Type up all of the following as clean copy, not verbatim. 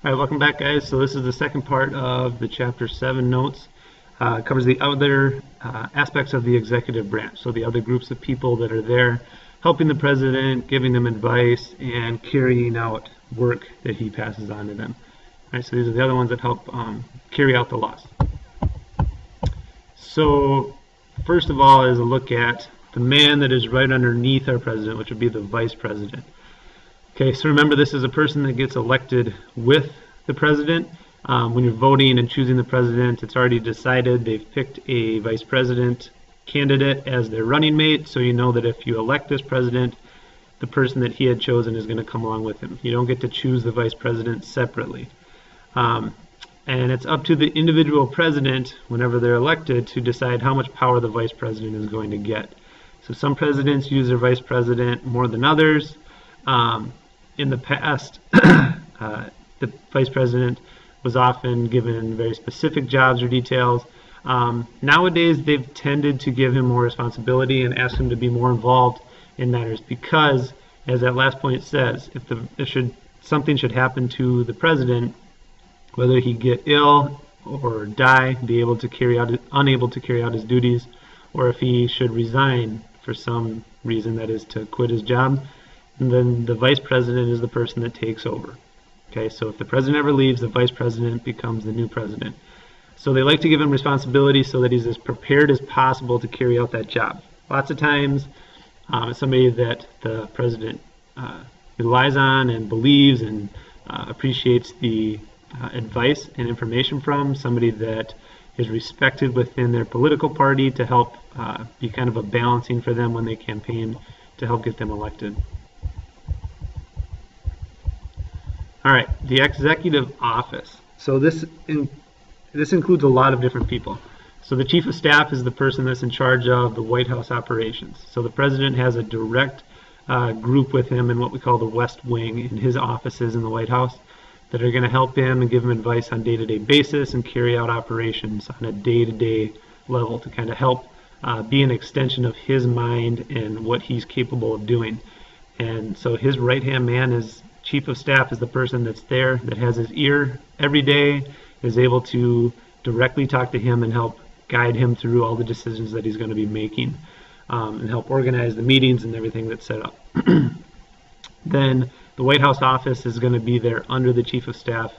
All right, welcome back, guys. So this is the second part of the Chapter 7 notes. It covers the other aspects of the executive branch, so the other groups of people that are there helping the president, giving them advice, and carrying out work that he passes on to them. All right, so these are the other ones that help carry out the laws. So first of all is a look at the man that is right underneath our president, which would be the vice president. Okay, so remember, this is a person that gets elected with the president. When you're voting and choosing the president, it's already decided. They've picked a vice president candidate as their running mate, so you know that if you elect this president, the person that he had chosen is going to come along with him. You don't get to choose the vice president separately. And it's up to the individual president, whenever they're elected, to decide how much power the vice president is going to get. So some presidents use their vice president more than others. In the past, the vice president was often given very specific jobs or details. Nowadays, they've tended to give him more responsibility and ask him to be more involved in matters because, as that last point says, if something should happen to the president, whether he get ill or die, unable to carry out his duties, or if he should resign for some reason, that is to quit his job, and then the vice president is the person that takes over. Okay, so if the president ever leaves, the vice president becomes the new president. So they like to give him responsibility so that he's as prepared as possible to carry out that job. Lots of times, it's somebody that the president relies on and believes and appreciates the advice and information from, somebody that is respected within their political party to help be kind of a balancing for them when they campaign to help get them elected. All right, the executive office. So this includes a lot of different people. So the chief of staff is the person that's in charge of the White House operations. So the president has a direct group with him in what we call the West Wing in his offices in the White House that are going to help him and give him advice on day-to-day basis and carry out operations on a day-to-day level to kind of help be an extension of his mind and what he's capable of doing. And so his right-hand man is chief of staff, is the person that's there, that has his ear every day, is able to directly talk to him and help guide him through all the decisions that he's going to be making, and help organize the meetings and everything that's set up. Then the White House office is going to be there under the chief of staff,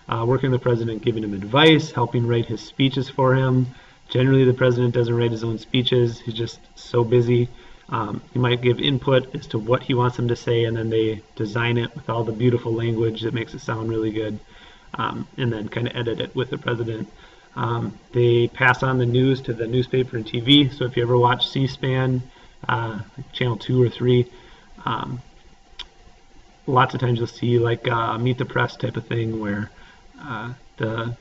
working with the president, giving him advice, helping write his speeches for him. Generally, the president doesn't write his own speeches. He's just so busy. He might give input as to what he wants them to say, and then they design it with all the beautiful language that makes it sound really good, and then kind of edit it with the president. They pass on the news to the newspaper and TV. So if you ever watch C-SPAN, Channel 2 or 3, lots of times you'll see like Meet the Press type of thing where the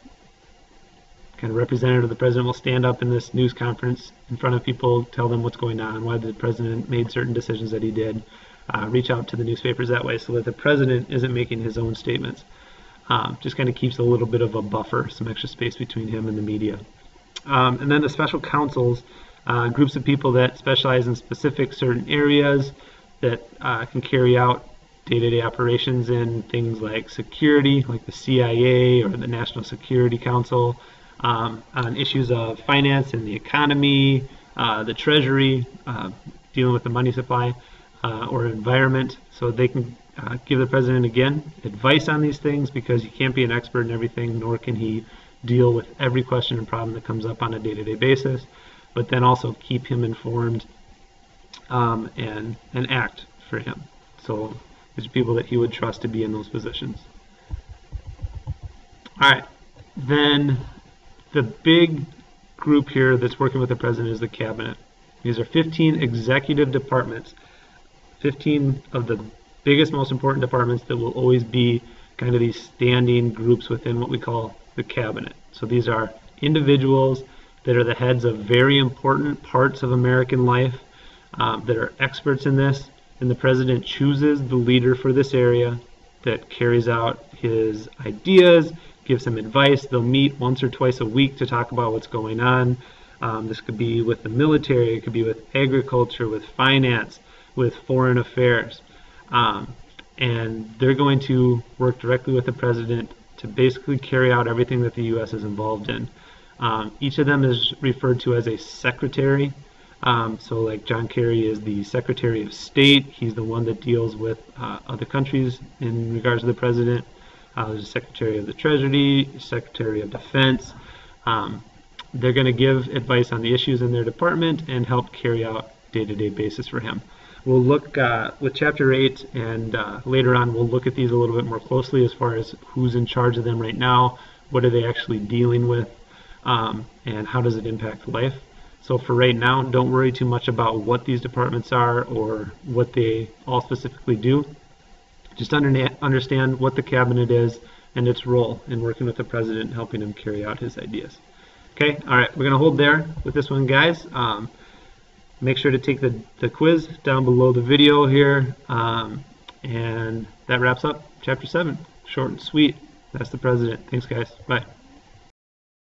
kind of representative of the president will stand up in this news conference in front of people, tell them what's going on, why the president made certain decisions that he did, reach out to the newspapers that way so that the president isn't making his own statements. Just kind of keeps a little bit of a buffer, some extra space between him and the media. And then the special counsels, groups of people that specialize in specific certain areas that can carry out day-to-day operations in things like security, like the CIA or the National Security Council, on issues of finance and the economy, the Treasury, dealing with the money supply, or environment. So they can give the president, again, advice on these things because he can't be an expert in everything, nor can he deal with every question and problem that comes up on a day-to-day basis, but then also keep him informed and act for him. So these are people that he would trust to be in those positions. All right, then the big group here that's working with the president is the cabinet. These are 15 executive departments, 15 of the biggest, most important departments that will always be kind of these standing groups within what we call the cabinet. So these are individuals that are the heads of very important parts of American life, that are experts in this, and the president chooses the leader for this area that carries out his ideas, gives him advice. They'll meet once or twice a week to talk about what's going on. This could be with the military, it could be with agriculture, with finance, with foreign affairs. And they're going to work directly with the president to basically carry out everything that the U.S. is involved in. Each of them is referred to as a secretary. So like John Kerry is the Secretary of State. He's the one that deals with other countries in regards to the president. There's a Secretary of the Treasury, Secretary of Defense. They're going to give advice on the issues in their department and help carry out day-to-day basis for him. We'll look with Chapter 8, and later on we'll look at these a little bit more closely as far as who's in charge of them right now, what are they actually dealing with, and how does it impact life. So for right now, don't worry too much about what these departments are or what they all specifically do. Just understand what the cabinet is and its role in working with the president and helping him carry out his ideas. Okay, all right, we're going to hold there with this one, guys. Make sure to take the quiz down below the video here. And that wraps up Chapter 7. Short and sweet. That's the president. Thanks, guys. Bye.